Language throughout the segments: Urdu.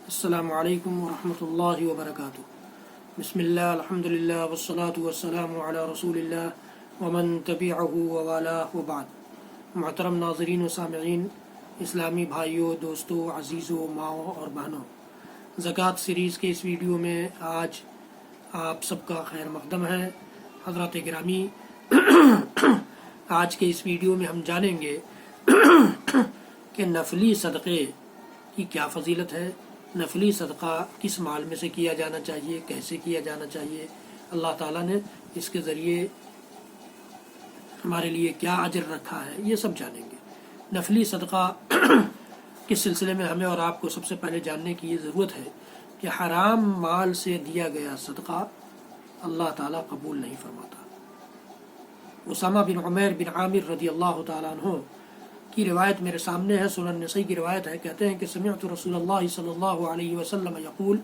السلام علیکم ورحمۃ اللہ وبرکاتہ۔ بسم اللہ الحمدللہ والصلاة والسلام علی رسول اللہ ومن تبعہ ووالاہ وبعد۔ محترم ناظرین و سامعین، اسلامی بھائیوں، دوستوں، عزیزوں، ماؤں اور بہنوں، زکوٰۃ سیریز کے اس ویڈیو میں آج آپ سب کا خیر مقدم ہے۔ حضرات گرامی، آج کے اس ویڈیو میں ہم جانیں گے کہ نفلی صدقے کی کیا فضیلت ہے، نفلی صدقہ کس مال میں سے کیا جانا چاہیے، کیسے کیا جانا چاہیے، اللہ تعالیٰ نے اس کے ذریعے ہمارے لیے کیا اجر رکھا ہے، یہ سب جانیں گے۔ نفلی صدقہ کے سلسلے میں ہمیں اور آپ کو سب سے پہلے جاننے کی یہ ضرورت ہے کہ حرام مال سے دیا گیا صدقہ اللہ تعالیٰ قبول نہیں فرماتا۔ اسامہ بن عمیر بن عامر رضی اللہ تعالیٰ عنہ کی روایت میرے سامنے ہے، سنن نسائی کی روایت ہے، کہتے ہیں کہ سمعت رسول اللہ صلی اللہ علیہ وسلم یقول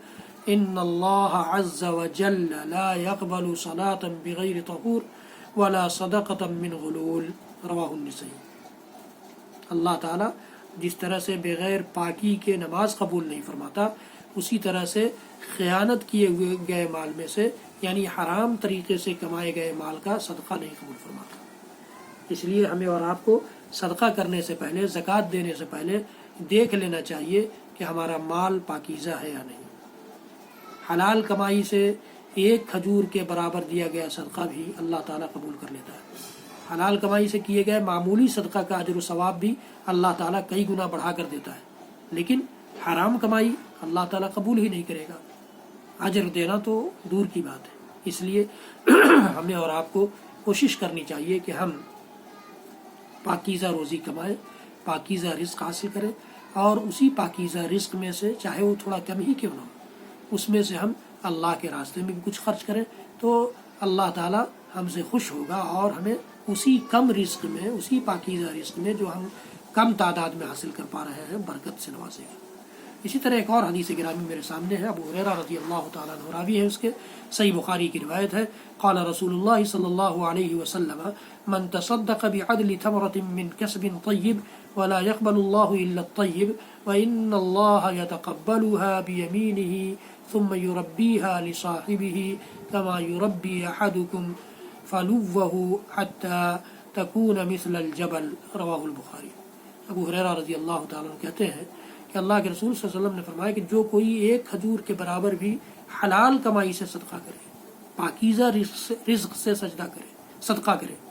ان اللہ عز وجل لا يقبل صلاة بغیر طہور ولا صدقة من غلول، رواہ النسائی۔ اللہ تعالیٰ جس طرح سے بغیر پاکی کے نماز قبول نہیں فرماتا، اسی طرح سے خیانت کیے گئے مال میں سے، یعنی حرام طریقے سے کمائے گئے مال کا صدقہ نہیں قبول فرماتا۔ اس لیے ہمیں اور آپ کو صدقہ کرنے سے پہلے، زکوٰۃ دینے سے پہلے دیکھ لینا چاہیے کہ ہمارا مال پاکیزہ ہے یا نہیں۔ حلال کمائی سے ایک کھجور کے برابر دیا گیا صدقہ بھی اللہ تعالیٰ قبول کر لیتا ہے۔ حلال کمائی سے کیے گئے معمولی صدقہ کا اجر و ثواب بھی اللہ تعالیٰ کئی گنا بڑھا کر دیتا ہے، لیکن حرام کمائی اللہ تعالیٰ قبول ہی نہیں کرے گا، اجر دینا تو دور کی بات ہے۔ اس لیے ہمیں اور آپ کو کوشش کرنی چاہیے کہ ہم پاکیزہ روزی کمائیں، پاکیزہ رزق حاصل کریں، اور اسی پاکیزہ رزق میں سے چاہے وہ تھوڑا کم ہی کیوں نہ ہو، اس میں سے ہم اللہ کے راستے میں بھی کچھ خرچ کریں تو اللہ تعالیٰ ہم سے خوش ہوگا اور ہمیں اسی کم رزق میں، اسی پاکیزہ رزق میں جو ہم کم تعداد میں حاصل کر پا رہے ہیں، برکت سے نوازے گا۔ اسی طرح ایک اور حدیث گرامی میرے سامنے ہے، ابو ہریرہ رضی اللہ تعالیٰ عنہ راوی ہے، اس کے صحیح بخاری کی روایت ہے، قال رسول اللہ صلی اللہ علیہ وسلم من تصدق بعدل تمرة من كسب طيب ولا يقبل الله إلا الطيب وإن الله يتقبلها بيمينه ثم يربيها لصاحبه كما يربي أحدكم فلوه حتى تكون مثل الجبل، رواہ البخاری۔ ابو ہریرہ رضی اللہ تعالیٰ عنہ کہتے ہیں کہ اللہ کے رسول صلی اللہ علیہ وسلم نے فرمایا کہ جو کوئی ایک کھجور کے برابر بھی حلال کمائی سے صدقہ کرے، پاکیزہ رزق سے صدقہ کرے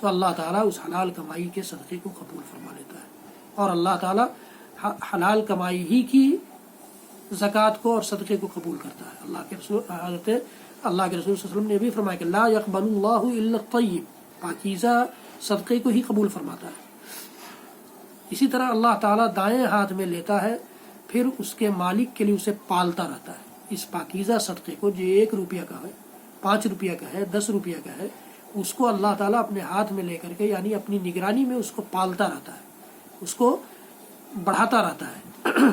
تو اللہ تعالیٰ اس حلال کمائی کے صدقے کو قبول فرما لیتا ہے، اور اللہ تعالیٰ حلال کمائی ہی کی زکوٰۃ کو اور صدقے کو قبول کرتا ہے۔ اللہ کے رسول صلی اللہ علیہ وسلم نے بھی فرمایا کہ لا يقبل اللہ الا الطیب، پاکیزہ صدقے کو ہی قبول فرماتا ہے۔ اسی طرح اللہ تعالیٰ دائیں ہاتھ میں لیتا ہے، پھر اس کے مالک کے لیے اسے پالتا رہتا ہے۔ اس پاکیزہ صدقے کو جو 1 روپیہ کا ہے، 5 روپیہ کا ہے، 10 روپیہ کا ہے، اس کو اللہ تعالیٰ اپنے ہاتھ میں لے کر کے، یعنی اپنی نگرانی میں اس کو پالتا رہتا ہے، اس کو بڑھاتا رہتا ہے۔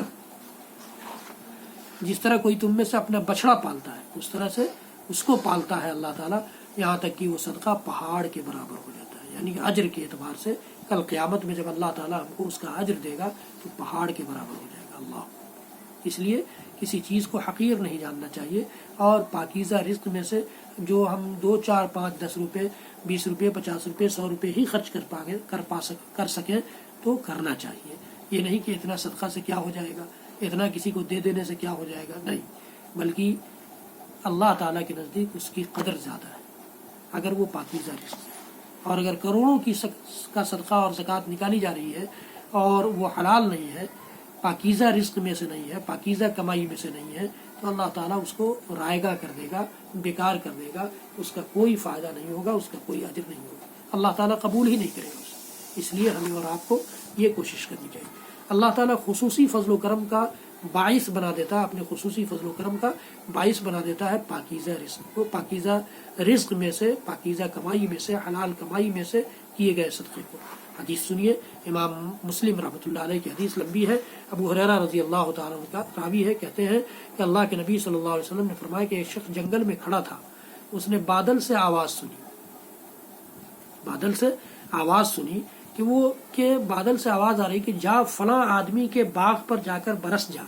جس طرح کوئی تم میں سے اپنا بچڑا پالتا ہے، اس طرح سے اس کو پالتا ہے اللہ تعالیٰ، یہاں تک کہ وہ صدقہ پہاڑ کے برابر ہو جاتا ہے، یعنی اجر کے اعتبار سے کل قیامت میں جب اللہ تعالیٰ ہم کو اس کا اجر دے گا تو پہاڑ کے برابر ہو جائے گا۔ اللہ، اس لیے کسی چیز کو حقیر نہیں جاننا چاہیے، اور پاکیزہ رزق میں سے جو ہم 2، 4، 5، 10 روپے، 20 روپے، 50 روپے، 100 روپے ہی خرچ کر سکیں تو کرنا چاہیے۔ یہ نہیں کہ اتنا صدقہ سے کیا ہو جائے گا، اتنا کسی کو دے دینے سے کیا ہو جائے گا، نہیں، بلکہ اللہ تعالیٰ کے نزدیک اس کی قدر زیادہ ہے اگر وہ پاکیزہ رزق ہے۔ اور اگر کروڑوں کا صدقہ اور زکوٰۃ نکالی جا رہی ہے اور وہ حلال نہیں ہے، پاکیزہ رزق میں سے نہیں ہے، پاکیزہ کمائی میں سے نہیں ہے، تو اللہ تعالیٰ اس کو رائگاں کر دے گا، بیکار کر دے گا، اس کا کوئی فائدہ نہیں ہوگا، اس کا کوئی اجر نہیں ہوگا، اللہ تعالیٰ قبول ہی نہیں کرے گا اسے۔ اس لیے ہمیں اور آپ کو یہ کوشش کرنی چاہیے۔ اللہ تعالیٰ خصوصی فضل و کرم کا باعث بنا دیتا ہے، اپنے خصوصی فضل و کرم کا باعث بنا دیتا ہے پاکیزہ رزق کو، پاکیزہ رزق میں سے، پاکیزہ کمائی میں سے، حلال کمائی میں سے کیے گئے صدقے کو۔ حدیث سنیے، امام مسلم رحمۃ اللہ علیہ کی حدیث لمبی ہے، ابو ہریرہ رضی اللہ تعالیٰ عنہ کا راوی ہے، کہتے ہیں کہ اللہ کے نبی صلی اللہ علیہ وسلم نے فرمایا کہ ایک شخص جنگل میں کھڑا تھا، اس نے بادل سے آواز سنی، بادل سے آواز سنی کہ بادل سے آواز آ رہی کہ جا فلاں آدمی کے باغ پر جا کر برس جا،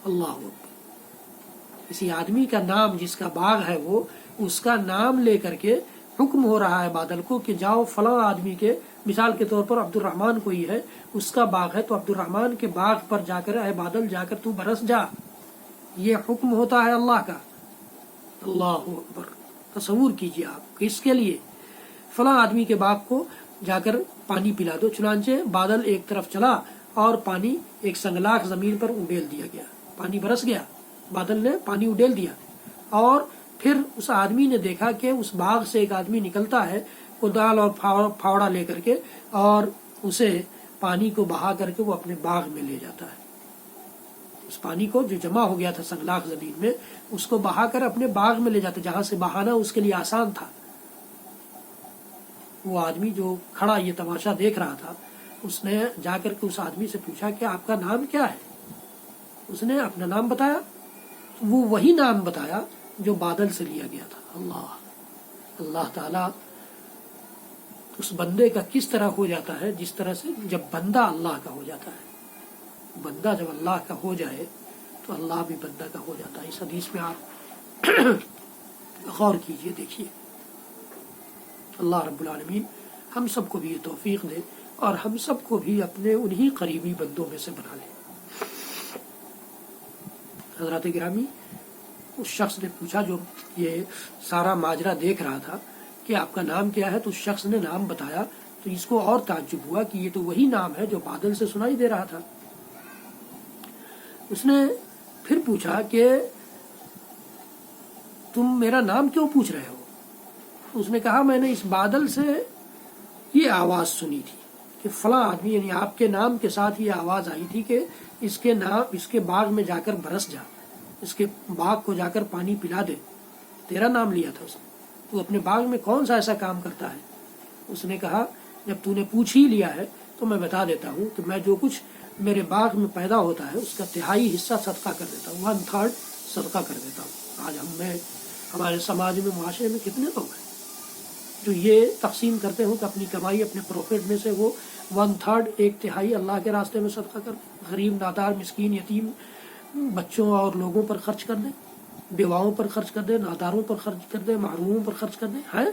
اللہ اکبر. کسی آدمی کا نام جس کا باغ ہے وہ اس کا نام لے کر کے حکم ہو رہا ہے بادل کو کہ جاؤ فلاں آدمی کے، مثال کے طور پر عبد الرحمن کوئی ہے اس کا باغ ہے تو عبد الرحمن کے باغ پر جا کر اے بادل جا کر تو برس جا. یہ حکم ہوتا ہے اللہ کا. اللہ اکبر. تصور کیجئے آپ کہ اس کے لیے فلاں آدمی کے باغ کو جا کر پانی پلا دو. چنانچہ بادل ایک طرف چلا اور پانی ایک سنگلاخ زمین پر اڈیل دیا گیا، پانی برس گیا، بادل نے پانی اڈیل دیا. اور پھر اس آدمی نے دیکھا کہ اس باغ سے ایک آدمی نکلتا ہے کدال اور پھاوڑا لے کر کے اور اسے پانی کو بہا کر کے وہ اپنے باغ میں لے جاتا ہے. اس پانی کو جو جمع ہو گیا تھا سنگلاخ زمین میں اس کو بہا کر اپنے باغ میں لے جاتا، جہاں سے بہانا اس کے لیے آسان تھا. وہ آدمی جو کھڑا یہ تماشا دیکھ رہا تھا اس نے جا کر کے اس آدمی سے پوچھا کہ آپ کا نام کیا ہے؟ اس نے اپنا نام بتایا. وہ وہی نام بتایا جو بادل سے لیا گیا تھا. اللہ تعالیٰ اس بندے کا کس طرح ہو جاتا ہے، جس طرح سے جب بندہ اللہ کا ہو جاتا ہے. بندہ جب اللہ کا ہو جائے تو اللہ بھی بندہ کا ہو جاتا ہے. اس حدیث میں آپ غور کیجئے، دیکھیے. اللہ رب العالمین ہم سب کو بھی یہ توفیق دے اور ہم سب کو بھی اپنے انہی قریبی بندوں میں سے بنا لے. حضرات گرامی، اس شخص نے پوچھا جو یہ سارا ماجرا دیکھ رہا تھا کہ آپ کا نام کیا ہے، تو اس شخص نے نام بتایا تو اس کو اور تعجب ہوا کہ یہ تو وہی نام ہے جو بادل سے سنائی دے رہا تھا. اس نے پھر پوچھا کہ تم میرا نام کیوں پوچھ رہے ہو؟ اس نے کہا میں نے اس بادل سے یہ آواز سنی تھی کہ فلاں آدمی، یعنی آپ کے نام کے ساتھ یہ آواز آئی تھی کہ اس کے باغ میں جا کر برس جا، اس کے باغ کو جا کر پانی پلا دے. تیرا نام لیا تھا اس نے. تو اپنے باغ میں کون سا ایسا کام کرتا ہے؟ اس نے کہا جب تو نے پوچھ ہی لیا ہے تو میں بتا دیتا ہوں کہ میں جو کچھ میرے باغ میں پیدا ہوتا ہے اس کا تہائی حصہ صدقہ کر دیتا ہوں، 1/3 صدقہ کر دیتا ہوں. آج ہمارے سماج میں، معاشرے میں کتنے لوگ ہیں جو یہ تقسیم کرتے ہوں کہ اپنی کمائی، اپنے پروفٹ میں سے وہ 1/3 1/3 اللہ کے راستے میں صدقہ کر دیں، غریب نادار مسکین یتیم بچوں اور لوگوں پر خرچ کر دیں، بیواؤں پر خرچ کر دیں، ناداروں پر خرچ کر دیں، محروموں پر خرچ کر دیں. ہے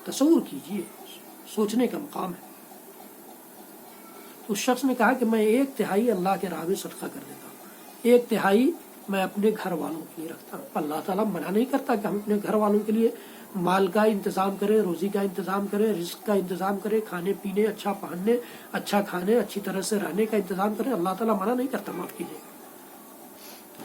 تصور کیجئے، سوچنے کا مقام ہے. اس شخص نے کہا کہ میں 1/3 اللہ کے راہ میں صدقہ کر دیتا ہوں، 1/3 میں اپنے گھر والوں کے لیے رکھتا ہوں. اللہ تعالیٰ منع نہیں کرتا کہ ہم اپنے گھر والوں کے لیے مال کا انتظام کریں، روزی کا انتظام کریں، رزق کا انتظام کریں، کھانے پینے، اچھا پہننے، اچھا کھانے، اچھی طرح سے رہنے کا انتظام کریں. اللہ تعالیٰ منع نہیں کرتا، معاف کیجیے.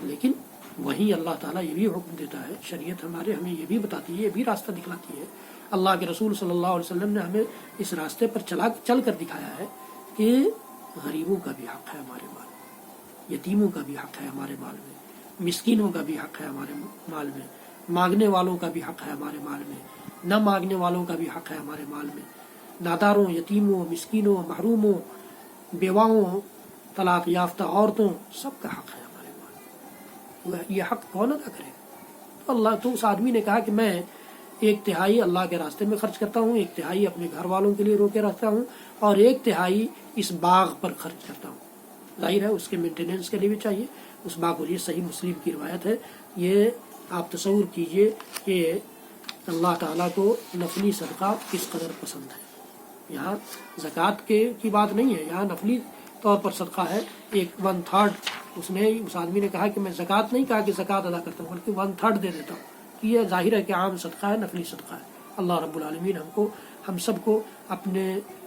لیکن وہیں اللہ تعالیٰ یہ بھی حکم دیتا ہے، شریعت ہمیں یہ بھی بتاتی ہے، یہ بھی راستہ دکھلاتی ہے. اللہ کے رسول صلی اللہ علیہ وسلم نے ہمیں اس راستے پر چل کر دکھایا ہے کہ غریبوں کا بھی حق ہے ہمارے مال میں، یتیموں کا بھی حق ہے ہمارے مال میں، مسکینوں کا بھی حق ہے ہمارے مال میں، مانگنے والوں کا بھی حق ہے ہمارے مال میں، نہ مانگنے والوں کا بھی حق ہے ہمارے مال میں، ناداروں، یتیموں، مسکینوں، محروموں، بیواؤں، طلاق یافتہ عورتوں، سب کا حق ہے ہمارے مال میں. یہ حق کون ادا کرے گا؟ تو اس آدمی نے کہا کہ میں 1/3 اللہ کے راستے میں خرچ کرتا ہوں، 1/3 اپنے گھر والوں کے لیے روکے رکھتا ہوں اور 1/3 اس باغ پر خرچ کرتا ہوں. ظاہر ہے اس کے مینٹیننس کے لیے بھی چاہیے اس باغ کو. یہ صحیح مسلم کی روایت ہے. یہ آپ تصور کیجئے کہ اللہ تعالیٰ کو نفلی صدقہ کس قدر پسند ہے. یہاں زکوٰۃ کی بات نہیں ہے، یہاں نفلی طور پر صدقہ ہے. 1/3 اس آدمی نے کہا کہ میں زکوٰۃ نہیں کہا کہ زکوٰۃ ادا کرتا ہوں بلکہ 1/3 دے دیتا ہوں. یہ ظاہر ہے کہ عام صدقہ ہے، نفلی صدقہ ہے. اللہ رب العالمین ہم سب کو اپنے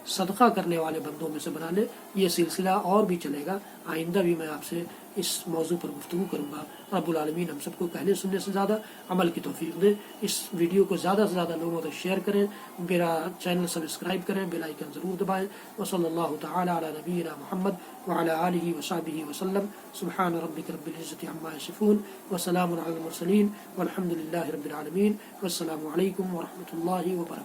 صدقہ کرنے والے بندوں میں سے بنا لے. یہ سلسلہ اور بھی چلے گا، آئندہ بھی میں آپ سے اس موضوع پر گفتگو کروں گا. رب العالمین ہم سب کو کہنے سننے سے زیادہ عمل کی توفیق دے. اس ویڈیو کو زیادہ سے زیادہ لوگوں تک شیئر کریں، میرا چینل سبسکرائب کریں، بیل آئیکن ضرور دبائیں. وصلی اللہ تعالی علی نبینا محمد وعلی آلہ وصحبہ وسلم. سبحان ربک رب العزۃ عما یصفون وسلام علی المرسلین والحمد للہ رب العالمین. والسلام علیکم ورحمۃ اللہ وبرکاتہ.